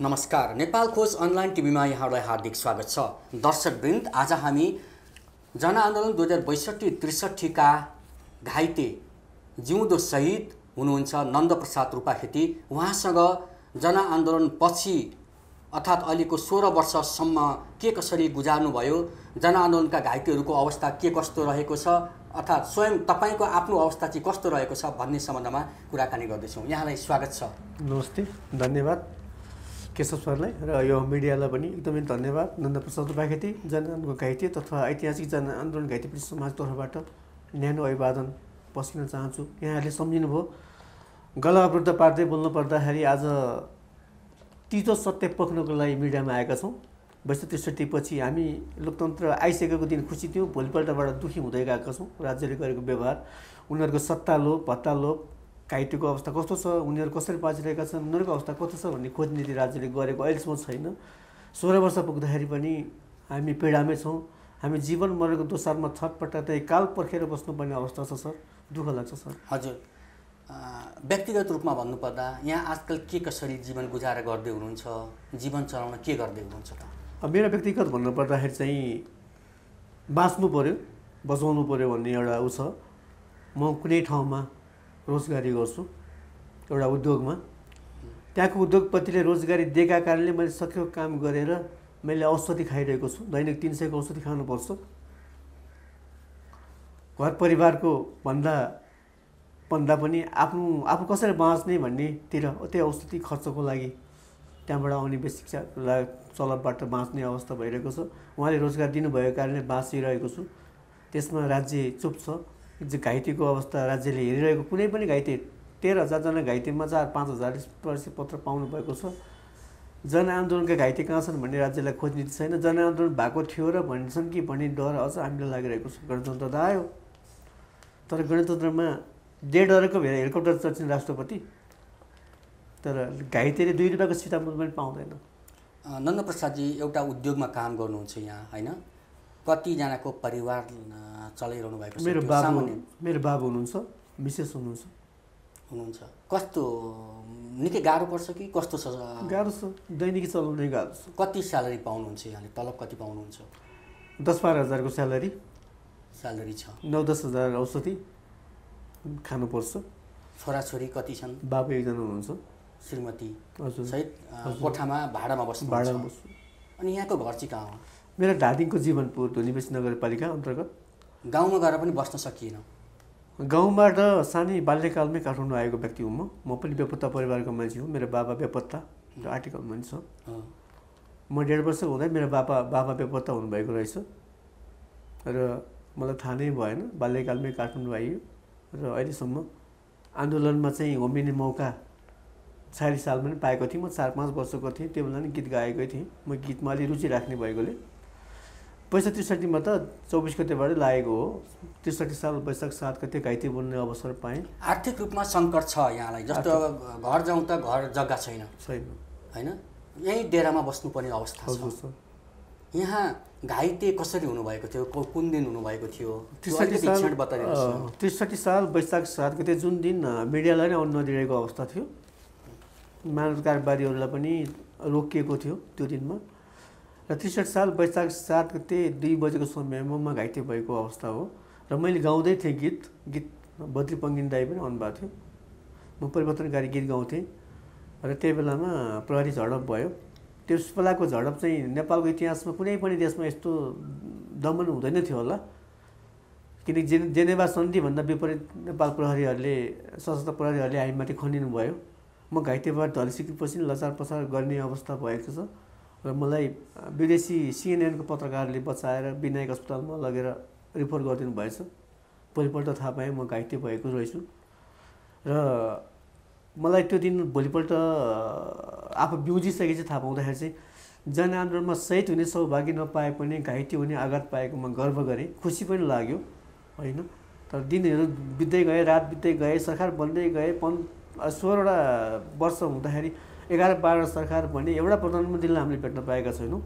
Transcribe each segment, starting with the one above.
नमस्कार। नेपाल खोज अनलाइन टिभीमा यहाँलाई हार्दिक स्वागत छ। दर्शकवृन्द, आज हामी जनआन्दोलन 2062-63 का घाइते जिउँदो शहीद हुनुहुन्छ नन्दप्रसाद रूपाखेती, उहाँसँग जनआन्दोलन पछि अर्थात् अहिलेको 16 वर्षसम्म के कसरी गुजार्नुभयो, जनआन्दोलनका घाइतेहरूको अवस्था के कस्तो रहेको छ, अर्थात् स्वयं तपाईँको आफ्नो अवस्था चाहिँ कस्तो रहेको छ भन्ने सम्बन्धमा कुराकानी गर्दैछौँ। यहाँलाई स्वागत छ। नमस्ते, धन्यवाद केशव सरलाई र यो मिडियालाई पनि एकदमै धन्यवाद। नन्दप्रसाद रूपाखेती जनआन्दोलनको घाइते तथा ऐतिहासिक जनआन्दोलन घाइतेपछि समाज तर्फबाट न्यानो अभिवादन पस्किन चाहन्छु। यहाँहरूले सम्झिनुभयो, गला अवरुद्ध पार्दै बोल्नु पर्दाखेरि आज तितो सत्य पोख्नको लागि मिडियामा आएका छौँ। 62-63 पछि हामी लोकतन्त्र आइसकेको दिन खुसी थियौँ, भोलिपल्टबाट दुखी हुँदै गएका छौँ। राज्यले गरेको व्यवहार, उनीहरूको सत्ता लोभ, भत्ता लोभ, घाइतेको अवस्था कस्तो छ, उनीहरू कसरी बाँचिरहेका छन्, उनीहरूको अवस्था कस्तो छ भन्ने खोज नीति राज्यले गरेको अहिलेसम्म छैन। 16 वर्ष पुग्दाखेरि पनि हामी पीडामै छौँ। हामी जीवन मरेको दोसारमा छटपटाउँदै काल पर्खेर बस्नुपर्ने अवस्था छ सर, दुःख लाग्छ सर। हजुर, व्यक्तिगत रूपमा भन्नुपर्दा यहाँ आजकल के कसरी जीवन गुजारा गर्दै हुनुहुन्छ, जीवन चलाउन के गर्दै हुनुहुन्छ त? मेरो व्यक्तिगत भन्नुपर्दाखेरि चाहिँ बाँच्नु पऱ्यो, बचाउनु पऱ्यो भन्ने एउटा उ छ। म कुनै ठाउँमा रोजगारी गर्छु, एउटा उद्योगमा। त्यहाँको उद्योगपतिले रोजगारी दिएका कारणले मैले सकेको काम गरेर मैले औषधि खाइरहेको छु। दैनिक 300 को औषधि खानुपर्छ। घर परिवारको भन्दा पनि आफू कसरी बाँच्ने भन्नेतिर त्यही औषधि खर्चको लागि त्यहाँबाट आउने बेसिक चलनबाट बाँच्ने अवस्था भइरहेको छ। उहाँले रोजगार दिनुभएको कारणले बाँचिरहेको छु। त्यसमा राज्य चुप छ। घाइतेको अवस्था राज्यले हेरिरहेको, कुनै पनि घाइते 13,000 घाइतेमा 4-5,000 परिचय पत्र पाउनु भएको छ। जनआन्दोलनका घाइते कहाँ छन् भन्ने राज्यलाई खोज नीति छैन। जनआन्दोलन भएको थियो र भन्छन् कि भन्ने डर अझ हामीलाई लागिरहेको छ। गणतन्त्र त आयो, तर गणतन्त्रमा डेढ भएर हेलिकप्टर चढ्छन् राष्ट्रपति, तर घाइतेले 2 रुपियाँको सितामुल पनि पाउँदैन। नन्दप्रसादजी एउटा उद्योगमा काम गर्नुहुन्छ यहाँ, होइन? कतिजनाको परिवार चलाइरहनु भएको छ? मेरो बाबु हुनुहुन्छ, मिसेस हुनुहुन्छ। कस्तो निकै गाह्रो पर्छ कि कस्तो छ? गाह्रो छ, दैनिकी चलाउनै गाह्रो छ। कति स्यालेरी पाउनुहुन्छ यहाँले? तलब कति पाउनुहुन्छ? 10-12 हजारको स्यालेरी छ। 9-10 हजार औषधि खानुपर्छ। छोराछोरी कति छन्? बाबु एकजना हुनुहुन्छ, श्रीमती हजुर सहित कोठामा भाडामा बस्नु? अनि यहाँको घर चाहिँ कहाँ हो? मेरो धादिङको जीवनपुर धुनीबेसी नगरपालिका अन्तर्गत। गाउँमा गएर पनि बस्न सकिएन? गाउँबाट सानै बाल्यकालमै काठमाडौँ आएको व्यक्ति हुँ म पनि बेपत्ता परिवारको मान्छे हुँ। मेरो बाबा बेपत्ता र आर्टिकल मान्छे छ। म 1.5 वर्ष हुँदै मेरो बाबा बेपत्ता हुनुभएको रहेछ र मलाई थाहा नै भएन। बाल्यकालमै काठमाडौँ आइयो र अहिलेसम्म आन्दोलनमा चाहिँ होमिने मौका 40 सालमा पनि पाएको थिएँ। म 4-5 वर्षको थिएँ, त्यो बेला नि गीत गाएकै थिएँ। म गीतमा अलि रुचि राख्ने भएकोले 65-63 मा त 24 गतेबाट लागेको हो। 63 साल वैशाख 7 गते घाइते बोल्ने अवसर पाएँ। आर्थिक रूपमा सङ्कट छ यहाँलाई? जस्तो घर जाउँ त घर जग्गा छैन, होइन? यही डेरामा बस्नुपर्ने अवस्था छ। यहाँ घाइते कसरी हुनुभएको थियो? कुन दिन हुनुभएको थियो? 63 साल वैशाख 7 गते, जुन दिन मिडियालाई नै आउन नदिएको अवस्था थियो। मानव कार्यवाहीहरूलाई पनि रोकिएको थियो त्यो दिनमा। र 63 साल वैशाख 7 गते 2 बजेको समयमा म घाइते भएको अवस्था हो। र मैले गाउँदै थिएँ गीत बद्री पङ्गिन दाई पनि आउनुभएको थियो। म परिवर्तनकारी गीत गाउँथेँ र त्यही बेलामा प्रहरी झडप भयो। त्यस बेलाको झडप चाहिँ नेपालको इतिहासमा कुनै पनि देशमा यस्तो दमन हुँदैन थियो होला, किनकि जेनेभा सन्धिभन्दा विपरीत नेपाल प्रहरीहरूले, सशस्त्र प्रहरीहरूले हामीमाथि खनिनु भयो। म घाइतेबाट ढलिसकेपछि लचार पचार गर्ने अवस्था भएको छ र मलाई विदेशी CNN को पत्रकारले बचाएर विनायक अस्पतालमा लगेर रिफर गरिदिनु भएछ। भोलिपल्ट थाहा पाएँ म घाइते भएको रहेछु र मलाई त्यो दिन भोलिपल्ट आफू बिउजिसकेपछि थाहा पाउँदाखेरि चाहिँ जनआन्दोलनमा शहीद हुने सौभाग्य नपाए पनि घाइते हुने आघात पाएकोमा गर्व गरेँ, खुसी पनि लाग्यो, होइन? तर दिनहरू बित्दै गए, रात बित्दै गए, सरकार बन्दै गए। 16वटा वर्ष हुँदाखेरि 11-12 सरकार बने, एउटा प्रधानमन्त्रीलाई हामीले भेट्न पाएका छैनौँ।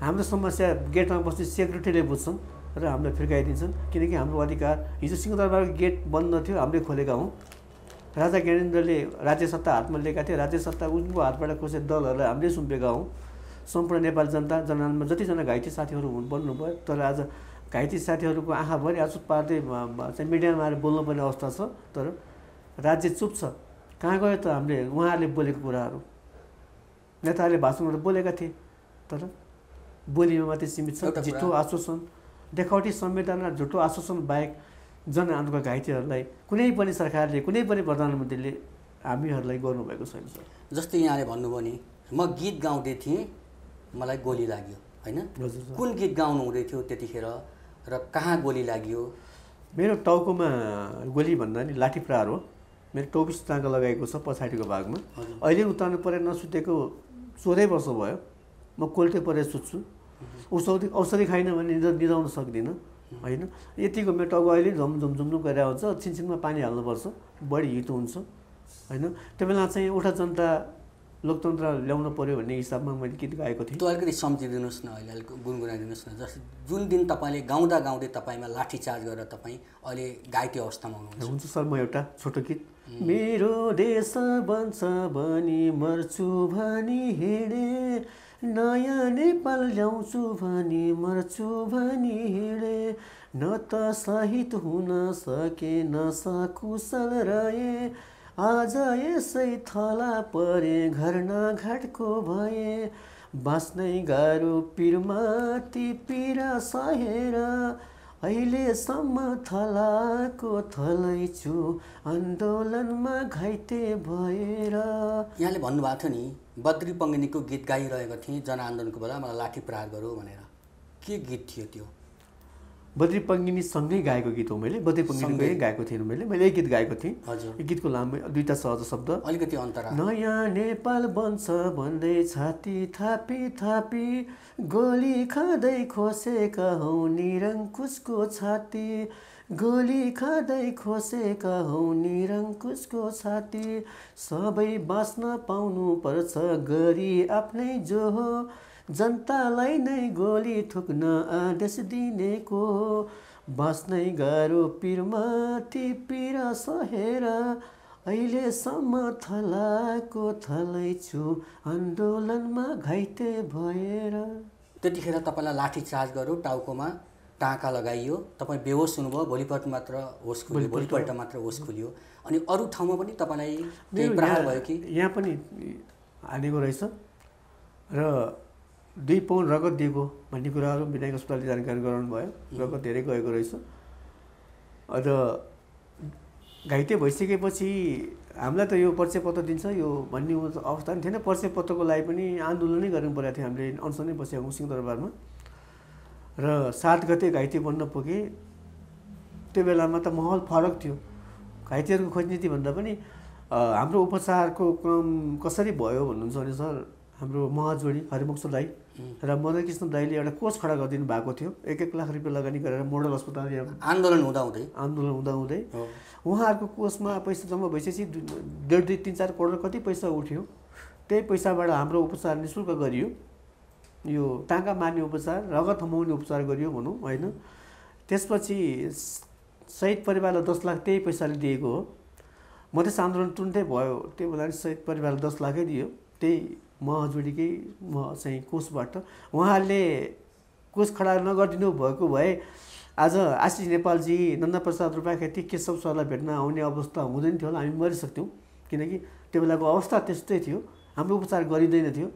हाम्रो समस्या गेटमा बस्ने सेक्युरिटीले बुझ्छन् र हामीलाई फिर्काइदिन्छन्, किनकि हाम्रो अधिकार हिजो सिंहदरबारको गेट बन्द थियो, हामीले खोलेका हौँ। राजा ज्ञानेन्द्रले राज्य सत्ता हातमा लिएका थिए। राज्य सत्ता उनको हातबाट कसै दलहरूलाई हामीले सुम्पेका हौँ। सम्पूर्ण नेपाल जनता जनआन्दोलनमा जतिजना घाइते साथीहरू बन्नुभयो, तर आज घाइते साथीहरूको आँखाभरि आँसु पार्दै चाहिँ मिडियामा आएर बोल्नुपर्ने अवस्था छ। तर राज्य चुप छ। कहाँ गयो त हामीले उहाँहरूले बोलेको कुराहरू? नेताहरूले भाषणहरू बोलेका थिए, तर बोलीमा मात्रै सीमित छ। झुटो आश्वासन, देखावटी संविधान र झुटो आश्वासन बाहेक जनआन्दोलनका घाइतेहरूलाई कुनै पनि सरकारले, कुनै पनि प्रधानमन्त्रीले हामीहरूलाई गर्नुभएको छैन सर। जस्तै यहाँले भन्नुभयो नि, म गीत गाउँदै थिएँ, मलाई गोली लाग्यो, होइन? कुन गीत गाउनु हुँदै थियो त्यतिखेर र कहाँ गोली लाग्यो? मेरो टाउकोमा गोली भन्दा नि लाठी प्रहार हो। मेरो टोपिस टाँका लगाएको छ पछाडिको भागमा। अहिले उतार्नु परे नसुतेको 14 वर्ष भयो। म कोल्टे परेर सुत्छु। औषधि खाइन भने निदाउन सक्दिनँ, होइन? यतिको मेरो टाउको अहिले झमझमझुम गरेर आउँछ। छिनछिनमा पानी हाल्नुपर्छ, बढी हिट हुन्छ, होइन? त्यो बेला चाहिँ उठा जनता लोकतन्त्र ल्याउनु पर्यो भन्ने हिसाबमा मैले गीत गाएको थिएँ। त्यो अलिकति सम्झिदिनुहोस् न, अहिले अलिक गुनगुनाइदिनुहोस् न। जस्तै जुन दिन तपाईँले गाउँदा गाउँदै तपाईँमा लाठीचार्ज गरेर तपाईँ अहिले घाइते अवस्थामा हुनुहुन्छ। हुन्छ सर, म एउटा छोटो गीत। मेरो देश बन्छ भनी मर्छु भनी हिँडे, नयाँ नेपाल ल्याउँछु भनी मर्छु भनी हिँडे, न त शहीद हुन सके न सकुशल रहे, आज यसै थला परे घर नघाटको भए, बाँच्नै गाह्रो पिरमाथि पीडा सहेर, अहिलेसम्म थलाको थलै छु आन्दोलनमा घाइते भएर। यहाँले भन्नुभएको थियो नि, बद्री पङ्गिनीको गीत गाइरहेको थिएँ जनआन्दोलनको बेला, मलाई लाठी प्रहार गरौँ भनेर। के गीत थियो त्यो? बद्री पङ्गिनीसँगै गाएको गीत हो मैले। बद्री पङ्गिनीसँगै गाएको थिएन मैले एक गीत गाएको थिएँ। हजुर। यो गीतको लामो दुईवटा सहज शब्द, अलिकति अन्तरा। नयाँ नेपाल बन्छ भन्दै छाती थापी थापी, गोली खाँदै खोसेका हौ निरङ्कुशको छाती, गोली खाँदै खोसेका हौ निरङ्कुशको छाती, सबै बाँच्न पाउनु पर्छ गरी आफ्नै जो हो, जनतालाई नै गोली ठोक्न आदेश दिनेको, बाँच्नै गाह्रो पिरमाथि पीडा सहेर, अहिलेसम्म थलाको थलै छु आन्दोलनमा घाइते भएर। त्यतिखेर तपाईँलाई लाठीचार्ज गर्यो, टाउकोमा टाँका लगाइयो, तपाईँ बेहोस हुनुभयो, भोलिपल्ट मात्र होस खुल्यो, भोलिपल्ट मात्र होस खुल्यो। अनि अरू ठाउँमा पनि तपाईँलाई केही प्रहार भयो कि? यहाँ पनि हानेको रहेछ र 2 पाउन्ड रगत दिएको भन्ने कुराहरू विनायक अस्पतालले जानकारी गराउनु भयो। रगत धेरै गएको रहेछ र घाइते भइसकेपछि हामीलाई त यो परिचय पत्र दिन्छ यो भन्ने अवस्था पनि थिएन। परिचय पत्रको लागि पनि आन्दोलनै गर्नु परेको थियो। हामीले अनसनै बसेको सिंहदरबारमा र 7 गते घाइते बन्न पुगे। त्यो बेलामा त माहौल फरक थियो। घाइतेहरूको खोजनीति भन्दा पनि हाम्रो उपचारको क्रम कसरी भयो भन्नुहुन्छ भने सर, हाम्रो महाजोडी हरिमुक्ष दाई र मदन कृष्ण दाईले एउटा कोष खडा गरिदिनु भएको थियो। 1-1 लाख रुपियाँ लगानी गरेर मोडल अस्पताल आन्दोलन हुँदाहुँदै उहाँहरूको कोषमा पैसा जम्मा भइसकेपछि 1.5-3-4 करोड कति पैसा उठ्यो। त्यही पैसाबाट हाम्रो उपचार निःशुल्क गरियो। यो टाँका मार्ने उपचार, रगत थमाउने उपचार गरियो भनौँ, होइन? त्यसपछि शहीद परिवारलाई 10 लाख त्यही पैसाले दिएको हो। मधेस आन्दोलन तुरुन्तै भयो, त्यो बेला शहीद परिवारलाई 10 लाखै दियो। त्यही महाजोडीकै चाहिँ कोषबाट उहाँहरूले कोष खडा नगरिदिनु भएको भए आज आशिष नेपालजी, नन्दप्रसाद रूपाखेती, केशव सरलाई भेट्न आउने अवस्था हुँदैन थियो होला। हामी मरिसक्थ्यौँ, किनकि त्यो बेलाको अवस्था त्यस्तै थियो। हाम्रो उपचार गरिँदैन थियो।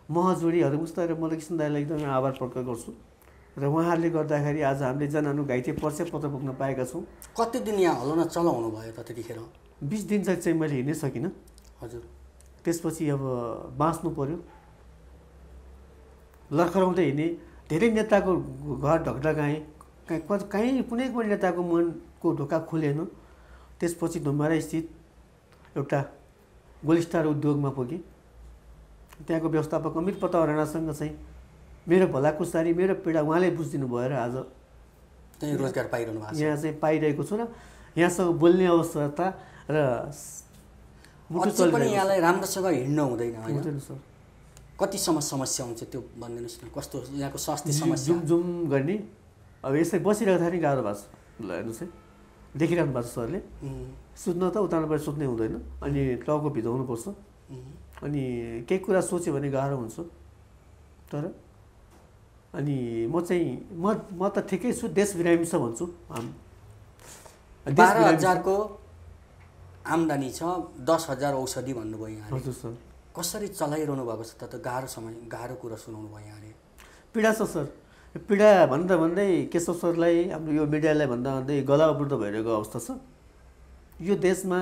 महाजोडी हरिमुक्ष दाई र मदन कृष्ण दाईलाई एकदमै आभार प्रकट गर्छु र उहाँहरूले गर्दाखेरि आज हामीले जनआन्दोलन घाइते परिचय पत्र बोक्न पाएका छौँ। कति दिन यहाँ हल्न चलाउनु भयो त त्यतिखेर? 20 दिन चाहिँ मैले हिँड्नै सकिनँ। हजुर। त्यसपछि अब बाँच्नु पर्यो, लर्खराउँदै हिँडेँ। धेरै नेताको घर ढकढकाएँ, कहीँ कुनै पनि नेताको मनको ढोका खुलेन। त्यसपछि धुम्बारा स्थित एउटा गोलिस्टार उद्योगमा पुगेँ। त्यहाँको व्यवस्थापक अमित प्रताप राणासँग चाहिँ मेरो भलाकुसारी, मेरो पीडा उहाँले बुझिदिनु भयो र आज त्यही रोजगार पाइरहनु भएको छ। यहाँ चाहिँ पाइरहेको छु र यहाँसँग बोल्ने अवस्था र अझै पनि यहाँलाई राम्रोसँग हिँड्न हुँदैन, होइन सर? कतिसम्म समस्या हुन्छ त्यो भनिदिनुहोस् न। कस्तो यहाँको स्वास्थ्य समस्या? जुम गर्ने अब यसै बसिरहेको थाहा नि गाह्रो भएको छ। ल हेर्नुहोस् है, देखिरहनु भएको छ सरले। सुत्न त उताबाट सुत्नै हुँदैन, अनि टाउको भिजाउनुपर्छ, अनि केही कुरा सोच्यो भने गाह्रो हुन्छ। तर अनि म त ठिकै छु, देश बिरामी छ भन्छु। 12,000 आम्दानी छ, 10,000 औषधि भन्नुभयो यहाँले। हजुर सर। कसरी चलाइरहनु भएको छ त? गाह्रो कुरा सुनाउनु भयो यहाँले। पीडा छ सर। पीडा भन्दै केशव सरलाई, हाम्रो यो मिडियालाई भन्दै गला अवरुद्ध भइरहेको अवस्था छ। यो देशमा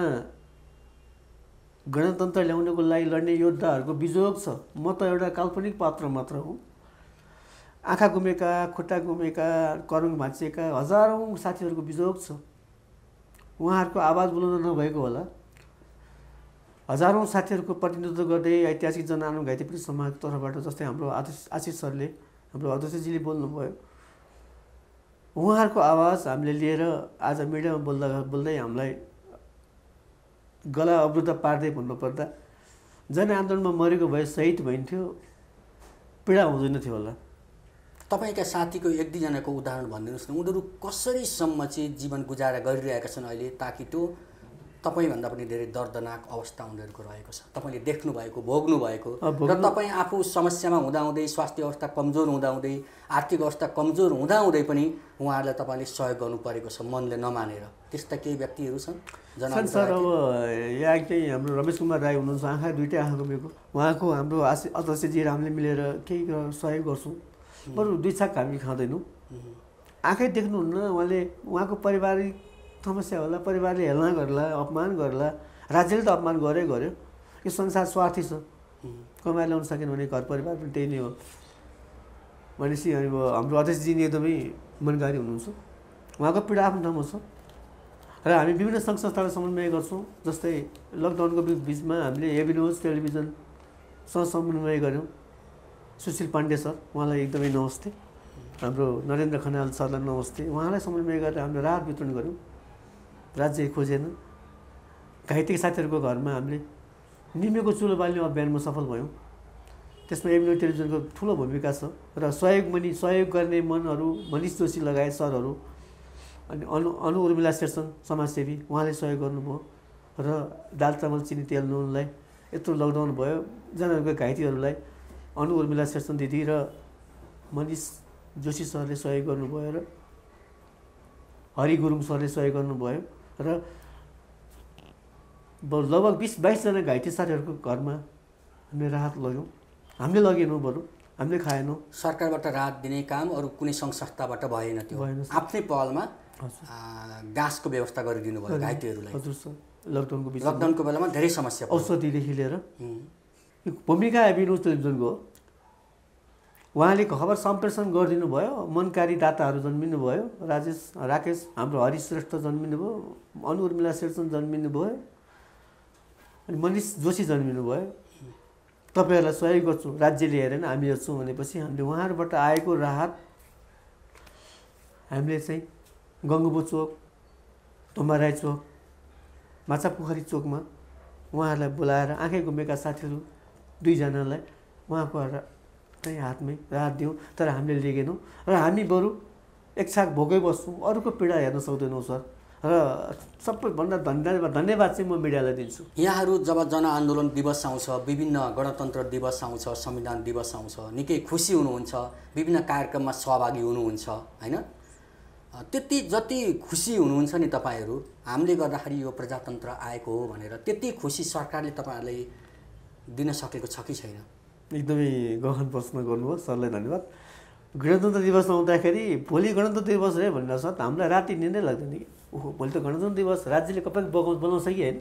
गणतन्त्र ल्याउनको लागि लड्ने योद्धाहरूको बिजोग छ। म त एउटा काल्पनिक पात्र मात्र हुँ। आँखा गुमेका, खुट्टा गुमेका, करुङ भाँचिएका हजारौँ साथीहरूको बिजोग छ। उहाँहरूको आवाज बुलन्द नभएको होला। हजारौँ साथीहरूको प्रतिनिधित्व गर्दै ऐतिहासिक जनआन्दोलन घाइते पीडित समाजको तर्फबाट, जस्तै हाम्रो आशिष सरले, हाम्रो अध्यक्षजीले बोल्नुभयो, उहाँहरूको आवाज हामीले लिएर आज मिडियामा बोल्दै हामीलाई गला अवरुद्ध पार्दै भन्नुपर्दा जनआन्दोलनमा मरेको भए शहीद भइन्थ्यो, पीडा हुँदैन थियो होला। तपाईँका साथीको 1-2 जनाको उदाहरण भनिदिनुहोस् न। उनीहरू कसरीसम्म चाहिँ जीवन गुजारा गरिरहेका छन् अहिले, ताकि त्यो तपाईँभन्दा पनि धेरै दर्दनाक अवस्था उनीहरूको रहेको छ, तपाईँले देख्नु भएको, भोग्नु भएको, र तपाईँ आफू समस्यामा हुँदाहुँदै, स्वास्थ्य अवस्था कमजोर हुँदाहुँदै, आर्थिक अवस्था कमजोर हुँदाहुँदै पनि उहाँहरूलाई तपाईँले सहयोग गर्नु परेको छ मनले नमानेर। त्यस्ता केही व्यक्तिहरू छन्? सर, अब यहाँ केही हाम्रो रमेश कुमार राई हुनुहुन्छ, आँखा दुईटै आँखा गुमेको, उहाँको हाम्रो अध्यक्षजी हामीले मिलेर केही सहयोग गर्छौँ। बरु 2 छाक हामी खाँदैनौँ। आँखै देख्नुहुन्न, उहाँको पारिवारिक समस्या होला, परिवारले हेलना गर्ला, अपमान गर्ला, राज्यले त अपमान गर्यो। यो संसार स्वार्थी छ, कमाएर ल्याउन सकेन भने घर परिवार पनि त्यही नै हो भनेपछि अब हाम्रो अध्यक्षजी नि एकदमै मनकारी हुनुहुन्छ। उहाँको पीडा आफ्नो ठाउँमा छ र हामी विभिन्न सङ्घ संस्थालाई समन्वय गर्छौँ। जस्तै लकडाउनको बिचमा हामीले एबी न्युज टेलिभिजनसँग समन्वय गऱ्यौँ। सुशील पाण्डे सर, उहाँलाई एकदमै नमस्ते। हाम्रो नरेन्द्र खनाल सरलाई नमस्ते। उहाँलाई समन्वय गरेर हामीले राहत वितरण गऱ्यौँ। राज्य खोजेन। घाइते साथीहरूको घरमा हामीले निमेको चुलो बाल्ने अभियानमा सफल भयौँ। त्यसमा एबी न्युज टेलिभिजनको ठुलो भूमिका छ र सहयोग गर्ने मनहरू मनिष जोशी लगायत सरहरू, अनि अनु उर्मिला शेरसन समाजसेवी, उहाँले सहयोग गर्नुभयो र दाल चामल चिनी तेल नुनलाई यत्रो लकडाउन भयो, जनाहरूको घाइतेहरूलाई अनु उर्मिला शेरसन दिदी र मनिष जोशी सरले सहयोग गर्नुभयो र हरि गुरुङ सरले सहयोग गर्नुभयो र लगभग 20-22 जना घाइते साथीहरूको घरमा हामीले राहत लग्यौँ। हामीले लगेनौँ, बरु हामीले खाएनौँ। सरकारबाट राहत दिने काम अरू कुनै सङ्घ संस्थाबाट भएन, त्यो आफ्नै पहलमा गाँसको व्यवस्था गरिदिनु भयो घाइतेहरूलाई। हजुर सर, लकडाउनको बेलामा धेरै समस्या, औषधिदेखि लिएर भूमिका एबी न्युज टेलिभिजनको हो। उहाँले खबर सम्प्रेषण गरिदिनु भयो। मनकारी दाताहरू जन्मिनु भयो। राकेश हाम्रो हरिश्रेष्ठ जन्मिनु भयो, अनु उर्मिला शेरसन जन्मिनु भयो, अनि मनिष जोशी जन्मिनु भयो। तपाईँहरूलाई सहयोग गर्छु, राज्यले हेरेन हामी हेर्छौँ भनेपछि हामीले उहाँहरूबाट आएको राहत हामीले चाहिँ गङ्गबो चोक, धुम्बाराई चोक, माछापोखरी चोकमा उहाँहरूलाई बोलाएर आँखै गुमेका साथीहरू 2 जनालाई उहाँको चाहिँ हातमै राहत दियौँ। तर हामीले लिएनौँ र हामी बरु एक छाक भोगै बस्छौँ, अरूको पीडा हेर्न सक्दैनौँ सर। र सबैभन्दा धन्यवाद चाहिँ म मिडियालाई दिन्छु। यहाँहरू जब जनआन्दोलन दिवस आउँछ, विभिन्न गणतन्त्र दिवस आउँछ, संविधान दिवस आउँछ, निकै खुसी हुनुहुन्छ, विभिन्न कार्यक्रममा सहभागी हुनुहुन्छ होइन? त्यति जति खुसी हुनुहुन्छ नि तपाईँहरू, हामीले गर्दाखेरि यो प्रजातन्त्र आएको हो भनेर, त्यति खुसी सरकारले तपाईँहरूलाई दिन सकेको छ कि छैन? एकदमै गहन प्रश्न गर्नुभयो, सरलाई धन्यवाद। गणतन्त्र दिवस आउँदाखेरि भोलि गणतन्त्र दिवस रे भनेर सर हामीलाई राति निन्दै लाग्दैन कि ओहो भोलि त गणतन्त्र दिवस, राज्यले कपाल बोलाउँछ कि होइन,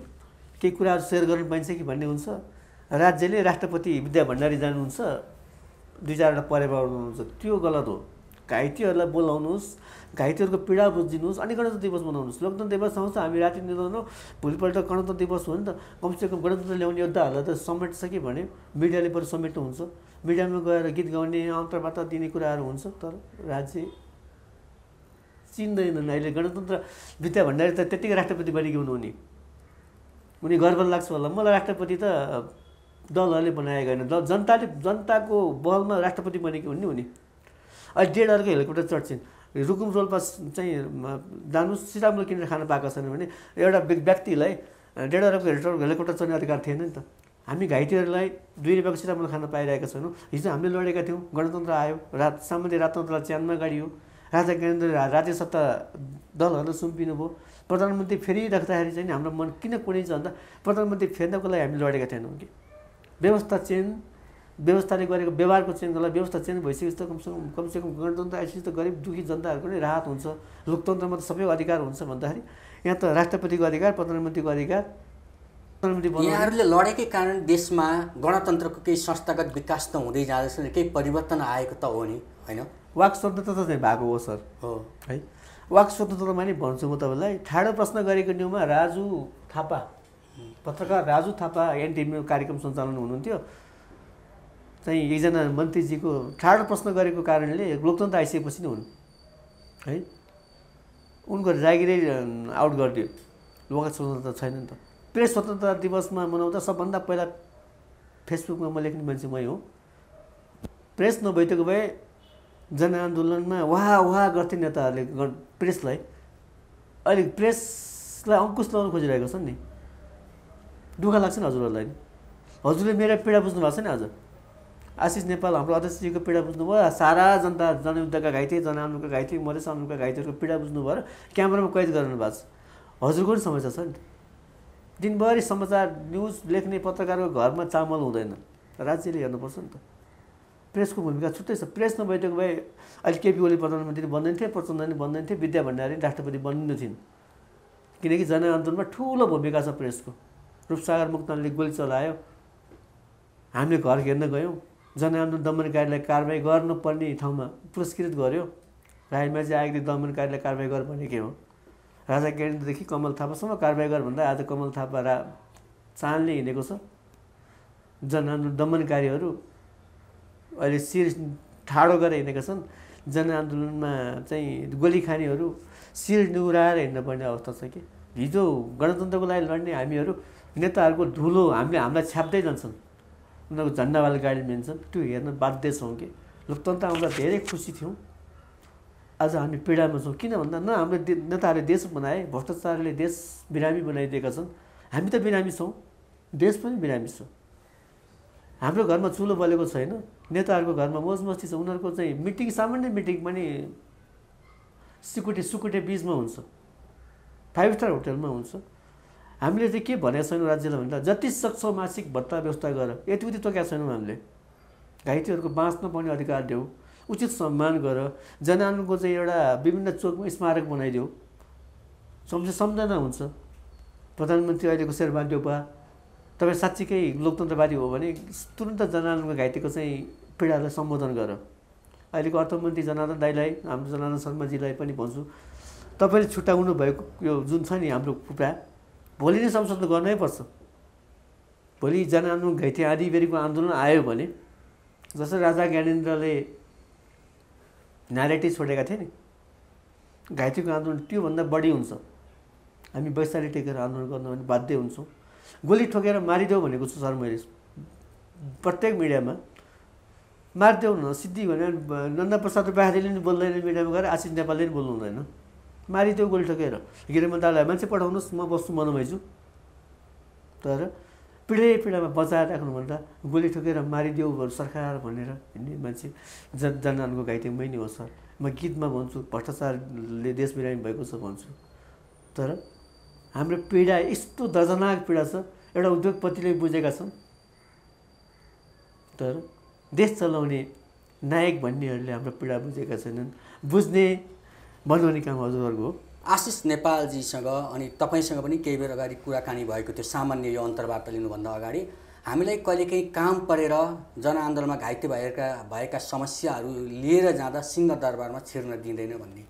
केही कुराहरू सेयर गर्नु पाइन्छ कि भन्ने हुन्छ। राज्यले राष्ट्रपति विद्या भण्डारी जानुहुन्छ, 2-4वटा परेवा हुनुहुन्छ, त्यो गलत हो। घाइतेहरूलाई बोलाउनुहोस्, घाइतेहरूको पीडा बुझिदिनुहोस्, अनि गणतन्त्र दिवस मनाउनुहोस्। लोकतन्त्र दिवस आउँछ, हामी राति निदाउनु, भोलिपल्ट गणतन्त्र दिवस हो नि त, कमसेकम गणतन्त्र ल्याउने योद्धाहरूलाई त समेट्छ कि भने मिडियाले बरु समेट्नु हुन्छ। मिडियामा गएर गीत गाउने, अन्तर्वार्ता दिने कुराहरू हुन्छ, तर राज्य चिन्दैनन्। अहिले गणतन्त्र विद्या भण्डारी त त्यत्तिकै राष्ट्रपति बनेकी हुनुहुने, उनी गर्व लाग्छ होला। मलाई राष्ट्रपति त दलहरूले बनाएका होइन, जनताको बलमा राष्ट्रपति बनेकी हुन् नि उनी। अहिले 1.5 अर्को हेलिकप्टर चढ्छन्। रुकुम रोल्पा चाहिँ जानुहोस् सिटामुलो किनेर खान पाएको छैन भने एउटा व्यक्तिलाई 1.5 रुपियाँ हेलिकप्टर चढ्ने अधिकार थिएन नि त। हामी घाइतेहरूलाई 2 रुपियाँको सिटामुलो खान पाइरहेका छैनौँ। हिजो हामीले लडेका थियौँ, गणतन्त्र आयो, सामान्य राजतन्त्रलाई च्यानमा गाडियो, राजा ज्ञानेन्द्र राज्य सत्ता दलहरूले सुम्पिनु भयो। प्रधानमन्त्री फेरिराख्दाखेरि चाहिँ हाम्रो मन किन कुडिन्छ भन्दा प्रधानमन्त्री फेर्नको लागि हामी लडेका थिएनौँ कि व्यवस्था चेन्ज, व्यवस्थाले गरेको व्यवहारको चेन्ज गर्दा व्यवस्था चेन्ज भइसकेपछि त कमसेकम गणतन्त्र आएपछि त गरिब दुखी जनताहरूको नै राहत हुन्छ। लोकतन्त्रमा त सबैको अधिकार हुन्छ भन्दाखेरि यहाँ त राष्ट्रपतिको अधिकार, प्रधानमन्त्रीको अधिकार, यहाँहरूले लडेकै कारण देशमा गणतन्त्रको केही संस्थागत विकास त हुँदै जाँदैछ, केही परिवर्तन आएको त हो नि, होइन? वाक स्वतन्त्रता चाहिँ भएको हो सर, हो है। वाक स्वतन्त्रतामा नि भन्छु म तपाईँलाई, ठाडो प्रश्न गरेको न्युमा राजु थापा, पत्रकार राजु थापा एनटिभीमा कार्यक्रम सञ्चालन हुनुहुन्थ्यो, चाहिँ एकजना मन्त्रीजीको ठाडो प्रश्न गरेको कारणले लोकतन्त्र आइसकेपछि नै हुन्, है। उनको जागिरै आउट गरिदियो, वाक स्वतन्त्रता छैन नि त। प्रेस स्वतन्त्रता दिवसमा मनाउँदा सबभन्दा पहिला फेसबुकमा म लेख्ने मान्छे मै हो। प्रेस नभइदिएको भए जनआन्दोलनमा वाह गर्थे नेताहरूले प्रेसलाई। अहिले प्रेसलाई अङ्कुश लगाउन खोजिरहेको छन् नि, दुःख लाग्छ नि हजुरहरूलाई नि। हजुरले मेरो पीडा बुझ्नु भएको छ नि। आज आशिष नेपाल हाम्रो अध्यक्षजीको पीडा बुझ्नुभयो, सारा जनता जनयुद्धका घाइते, जनआन्दोलनका घाइते, मधेस आन्दोलनका घाइतेहरूको पीडा बुझ्नुभयो र क्यामेरामा कैद गर्नु भएको छ। हजुरको पनि समस्या छ नि। दिनभरि समाचार न्युज लेख्ने पत्रकारको घरमा चामल हुँदैन, राज्यले हेर्नुपर्छ नि त। प्रेसको भूमिका छुट्टै छ। प्रेस नभइदिएको भए अहिले केपी ओली प्रधानमन्त्री बन्दैन थिए, प्रचण्ड बन्दैन थिए, विद्या भण्डारी राष्ट्रपति बन्नु थिइन्, किनकि जनआन्दोलनमा ठुलो भूमिका छ प्रेसको। रूपसागर मुक्तानले गोली चलायो, हामीले घर घेर्न गयौँ, जनआन्दोलन दमनकारीलाई कारबाही गर्नुपर्ने ठाउँमा पुरस्कृत गर्यो। राईमाझी आयोगले दमनकारीलाई कारबाही गर्नुपर्ने के हो? राजा ज्ञानेन्द्रदेखि कमल थापासम्म कारबाही गर भन्दा आज कमल थापा चालले हिँडेको छ। जनआन्दोलन दमनकारीहरू अहिले शिर ठाडो गरेर हिँडेका छन्। जनआन्दोलनमा चाहिँ गोली खानेहरू शिर निहुराएर हिँड्नुपर्ने अवस्था छ कि। हिजो गणतन्त्रको लागि लड्ने हामीहरू नेताहरूको धुलो हामीलाई छ्याप्दै जान्छन्, उनीहरूको झन्डावाला गाडी लिन्छन्, त्यो हेर्न बाध्य छौँ कि। लोकतन्त्र आउँदा धेरै खुसी थियौँ, आज हामी पीडामा छौँ। किन भन्दा न हाम्रो नेताहरूले देश बनाए, भ्रष्टाचारले देश बिरामी बनाइदिएका छन्। हामी त बिरामी छौँ, देश पनि बिरामी छ। हाम्रो घरमा चुलो बलेको छैन, नेताहरूको घरमा मोज मस्ती छ। उनीहरूको चाहिँ मिटिङ, सामान्य मिटिङ पनि सुकुटे बिचमा हुन्छ, 5 स्टार होटलमा हुन्छ। हामीले चाहिँ के भनेको छैनौँ राज्यलाई भन्दा जति सक्छौ मासिक भत्ता व्यवस्था गर, यति उति तोकेका छैनौँ हामीले। घाइतेहरूको बाँच्न पाउने अधिकार देऊ, उचित सम्मान गर, जनआन्दोलनको चाहिँ एउटा विभिन्न चोकमा स्मारक बनाइदेऊ, सम्झना हुन्छ। प्रधानमन्त्री अहिलेको शेरबहादुर देउपा तपाईँ साँच्चीकै लोकतन्त्रवादी हो भने तुरन्त जनआन्दोलनको घाइतेको चाहिँ पीडालाई सम्बोधन गर। अहिलेको अर्थमन्त्री जनार्दन दाइलाई, हाम्रो जनार्दन शर्माजीलाई पनि भन्छु, तपाईँले छुट्याउनु भएको यो जुन छ नि हाम्रो कुरा, भोलि नै संशोधन गर्नै पर्छ। भोलि जनआन्दोलन घाइते आँधीबेरीको आन्दोलन आयो भने जसरी राजा ज्ञानेन्द्रले न्यारेटिभ छोडेका थिए नि, घाइतेको आन्दोलन त्योभन्दा बढी हुन्छ। हामी वैशाली टेकेर आन्दोलन गर्न भने बाध्य हुन्छौँ। गोली ठोकेर मारिदेऊ भनेको छु सर मैले प्रत्येक मिडियामा। मारिदेऊ न, सिद्धि भने नन्दा प्रसाद उपाध्यायले नि बोल्दैन मिडियामा गएर, आशिष नेपालले नि बोल्नु हुँदैन। मारिदेऊ गोली ठोकेर, गृहमन्त्रालयलाई मान्छे पठाउनुहोस्, म बस्छु मनोभइछु। तर पीडामा बचाएर राख्नुभन्दा गोली ठोकेर मारिदेऊ सरकार भनेर हिँड्ने मान्छे जनआन्दोलनको घाइते मै नै हो सर। म गीतमा भन्छु भ्रष्टाचारले देश बिरामी भएको छ भन्छु, तर हाम्रो पीडा यस्तो दर्दनाक पीडा छ, एउटा उद्योगपतिले बुझेका छन्, तर देश चलाउने नायक भन्नेहरूले हाम्रो पीडा बुझेका छैनन्। बुझ्ने बनाउने काम हजुरहरूको हो। आशिष नेपालजीसँग अनि तपाईँसँग पनि केही बेर अगाडि कुराकानी भएको थियो, सामान्य यो अन्तर्वार्ता लिनुभन्दा अगाडि। हामीलाई कहिलेकाहीँ काम परेर जनआन्दोलनमा घाइते भएका समस्याहरू लिएर जाँदा सिंहदरबारमा छिर्न दिँदैन भन्ने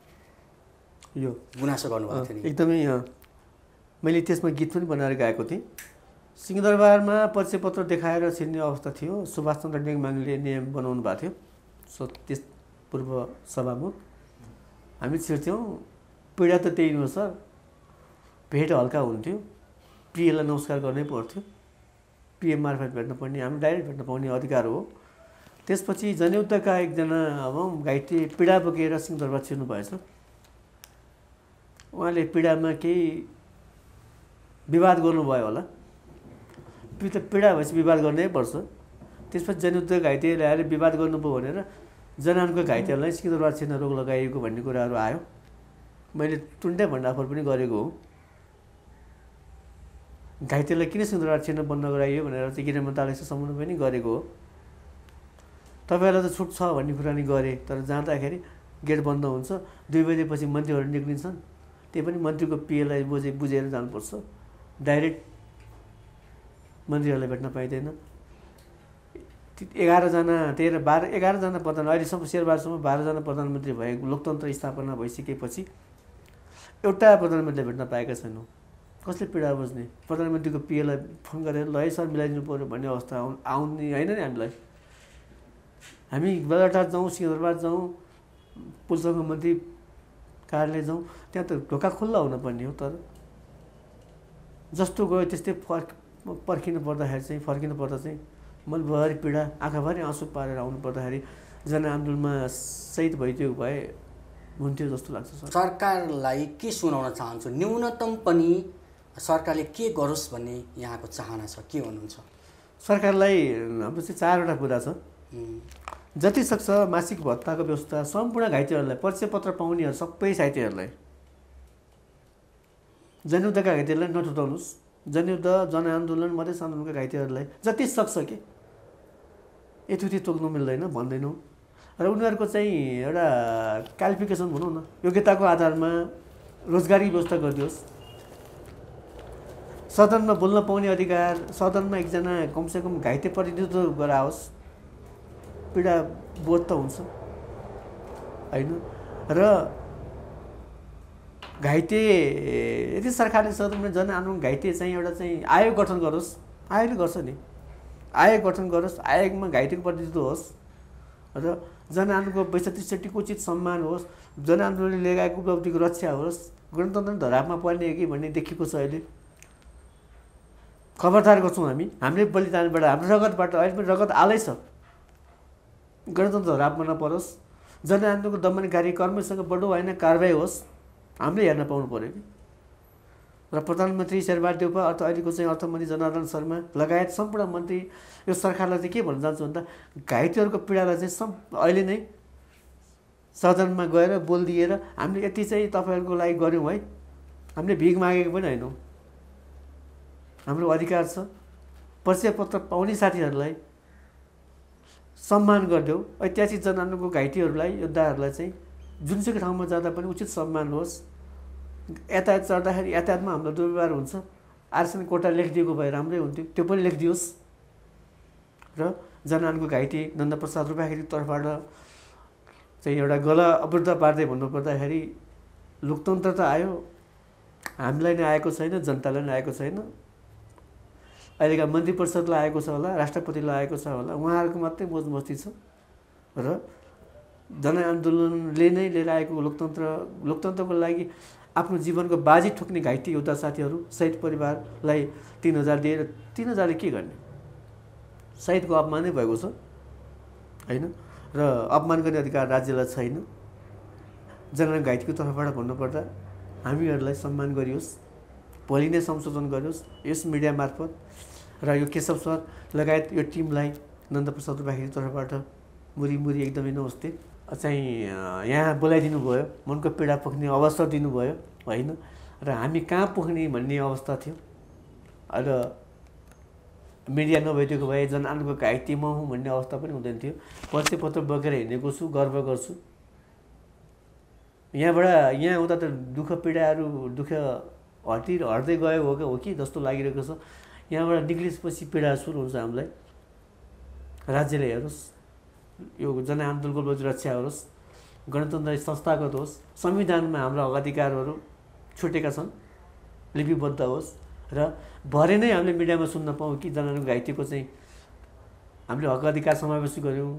यो गुनासो गर्नुभएको थियो नि। एकदमै मैले त्यसमा गीत पनि बनाएर गाएको थिएँ। सिंहदरबारमा परिचय पत्र देखाएर छिर्ने अवस्था थियो। सुभाष चन्द्र नेङमाङले नियम बनाउनु भएको थियो, त्यस पूर्व सभामुख। हामी छिर्थ्यौँ, पीडा त त्यही हो सर, भेट हल्का हुन्थ्यो, पिएलाई नमस्कार गर्नै पर्थ्यो, पिए मार्फत भेट्न पर्ने, हामी डाइरेक्ट भेट्न पाउने अधिकार हो। त्यसपछि जनयुद्धका एकजना अब घाइते पीडा बोकेर सिंहदरबार छिर्नु भएछ। उहाँले पीडामा केही विवाद गर्नुभयो होला, पीडा भएपछि विवाद गर्नै पर्छ। त्यसपछि जनयुद्ध घाइते ल्याएर विवाद गर्नुभयो भनेर जनआन्दोलनको घाइतेहरूलाई सिंहदरबार छिर्न रोक लगाइएको भन्ने कुराहरू आयो। मैले तुण्डै भण्डाफोर पनि गरेको हो। घाइतेलाई किन सिंहदरबार छिर्न बन्द गराइयो भनेर चाहिँ गृह मन्त्रालयसँग सम्बन्ध पनि गरेको हो। तपाईँहरूलाई त छुट छ भन्ने कुरा नि गरेँ, तर जाँदाखेरि गेट बन्द हुन्छ, 2 बजेपछि मन्त्रीहरू निक्लिन्छन्, त्यही पनि मन्त्रीको पिएलाई बुझेर जानुपर्छ, डाइरेक्ट मन्त्रीहरूलाई भेट्न पाइँदैन। 11जना प्रधान, अहिलेसम्म शेरबहादुरसम्म 12जना प्रधानमन्त्री भए, लोकतन्त्र स्थापना भइसकेपछि एउटा प्रधानमन्त्रीले भेट्न पाएका छैनौँ। कसले पीडा बुझ्ने? प्रधानमन्त्रीको पिएलाई फोन गरेर ल है सर मिलाइदिनु पऱ्यो भन्ने अवस्था आउने होइन नि हामीलाई। हामी बजारटार जाउँ, सिंहदरबार जाउँ, पुलसँग मन्त्री कार्यालय जाउँ, त्यहाँ त ढोका खुल्ला हुनुपर्ने हो। तर जस्तो गयो त्यस्तै फर्किनु पर्दा चाहिँ मनभरि पीडा, आँखाभरि आँसु पारेर आउनु पर्दाखेरि जनआन्दोलनमा शहीद भइदिएको भए हुन्थ्यो जस्तो लाग्छ। सरकारलाई के सुनाउन चाहन्छु? न्यूनतम पनि सरकारले के गरोस् भन्ने यहाँको चाहना छ, के भन्नुहुन्छ? सरकारलाई हाम्रो चाहिँ 4वटा कुरा छ। जति सक्छ मासिक भत्ताको व्यवस्था सम्पूर्ण घाइतेहरूलाई, परिचय पत्र पाउनेहरू सबै साहित्यहरूलाई, जनयुद्धका घाइतेहरूलाई नछुटाउनुहोस्। जनयुद्ध, जनआन्दोलन, मधेस आन्दोलनका घाइतेहरूलाई जति सक्छ कि यथोथि तोक्नु मिल्दैन भन्दैनौँ। र उनीहरूको चाहिँ एउटा क्वालिफिकेसन भनौँ न, योग्यताको आधारमा रोजगारी व्यवस्था गरिदियोस्। सदनमा बोल्न पाउने अधिकार, सदनमा एकजना कमसेकम घाइते प्रतिनिधित्व गराओस्। पीडा बोध त हुन्छ होइन। र घाइते यदि सरकारले सदनमा जनआन्दोलन घाइते चाहिँ एउटा चाहिँ आयोग गठन गरोस्, आयोगले गर्छ नि, आयोग गठन गरोस्, आयोगमा घाइतेको प्रतिनिधित्व होस् र जनआन्दोलनको 62-63 उचित सम्मान होस्, जनआन्दोलनले लिएर उपलब्धिको रक्षा होस्, गणतन्त्र धरापमा पर्ने हो कि भन्ने देखिएको छ। अहिले खबरदार गर्छौँ हामीले बलिदानबाट, हाम्रो रगतबाट, अहिले पनि रगत आलै छ, गणतन्त्र धरापमा नपरोस्। जनआन्दोलनको दमनकारी कर्मसँग बढो होइन कारबाही होस्, हामीले हेर्न पाउनु पऱ्यो कि। र प्रधानमन्त्री शेरबहादुर देउपा अथवा अहिलेको चाहिँ अर्थमन्त्री जनार्दन शर्मा लगायत सम्पूर्ण मन्त्री यो सरकारलाई चाहिँ के भन्न चाहन्छु भन्दा, घाइतेहरूको पीडालाई चाहिँ अहिले नै सदनमा गएर बोलिदिएर हामीले यति चाहिँ तपाईँहरूको लागि गऱ्यौँ है, हामीले भिख मागेको पनि होइनौँ, हाम्रो अधिकार छ। परिचय पत्र पाउने साथीहरूलाई सम्मान गरिदेऊ। ऐतिहासिक जनआन्दोलनको घाइतेहरूलाई, योद्धाहरूलाई चाहिँ जुनसुकै ठाउँमा जाँदा पनि उचित सम्मान होस्। यातायात चढ्दाखेरि यातायातमा हाम्रो दुर्व्यवहार हुन्छ, आरक्षण कोटा लेखिदिएको भए राम्रै हुन्थ्यो, त्यो पनि लेखिदियोस्। र जनआन्दोलनको घाइते नन्दप्रसाद रुपाखेरीको तर्फबाट चाहिँ एउटा गला अवरुद्ध पार्दै भन्नुपर्दाखेरि लोकतन्त्र त आयो, हामीलाई नै आएको छैन, जनतालाई नै आएको छैन। अहिलेका मन्त्री परिषदलाई आएको छ होला, राष्ट्रपतिलाई आएको छ होला, उहाँहरूको मात्रै मोज मस्ती छ। र जनआन्दोलनले नै लिएर आएको लोकतन्त्रको लागि आफ्नो जीवनको बाजी ठोक्ने घाइते योद्धा साथीहरू, शहीद परिवारलाई 3000 दिएर 3000ले के गर्ने? शहीदको अपमानै भएको छ होइन। र अपमान गर्ने अधिकार राज्यलाई छैन। जनआन्दोलन घाइतेको तर्फबाट भन्नुपर्दा हामीहरूलाई सम्मान गरियोस्, भोलि नै संशोधन गरियोस् यस मिडिया मार्फत। र यो केशव सर लगायत यो टिमलाई नन्दप्रसाद रुपाखेरीको तर्फबाट मुरी एकदमै नमस्ते। चाहिँ यहाँ बोलाइदिनु भयो, मनको पीडा पोख्ने अवसर दिनुभयो होइन। र हामी कहाँ पुग्ने भन्ने अवस्था थियो। र मिडिया नभइदिएको भए जनआन्दोलनको घाइते म हुँ भन्ने अवस्था पनि हुँदैन थियो। परिचय पत्र बोकेर हिँडेको छु, गर्व गर्छु। यहाँ हुँदा त दुःख पीडाहरू हट्दै गयो हो कि जस्तो लागिरहेको छ। यहाँबाट निक्लिएपछि पीडा सुरु हुन्छ हामीलाई। राज्यले हेरोस्, यो जनआन्दोलनको रक्षा होस्, गणतन्त्र संस्थागत होस्, संविधानमा हाम्रो हक अधिकारहरू छुटेका छन् लिपिबद्ध होस्। र भरे नै हामीले मिडियामा सुन्न पाऊँ कि जनआन्दोलन घाइतेको चाहिँ हामीले हक अधिकार समावेश गऱ्यौँ,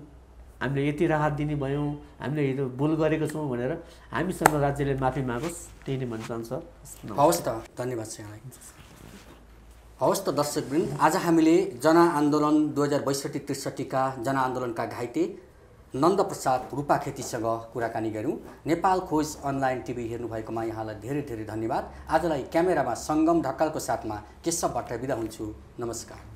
हामीले यति राहत दिने भयौँ, हामीले यो भुल गरेको छौँ भनेर हामीसँग राज्यले माफी मागोस्, त्यही नै भन्न चाहन्छ। हवस् त, धन्यवाद छ यहाँलाई। हवस् त दर्शकवृन्द, आज हामीले जनआन्दोलन 2062-63 का जनआन्दोलनका घाइते नन्दप्रसाद रूपाखेतीसँग कुराकानी गऱ्यौँ। नेपाल खोज अनलाइन टिभी हेर्नुभएकोमा यहाँलाई धेरै धेरै धन्यवाद। आजलाई क्यामेरामा सङ्गम ढकालको साथमा केशव भट्ट बिदा हुन्छु। नमस्कार।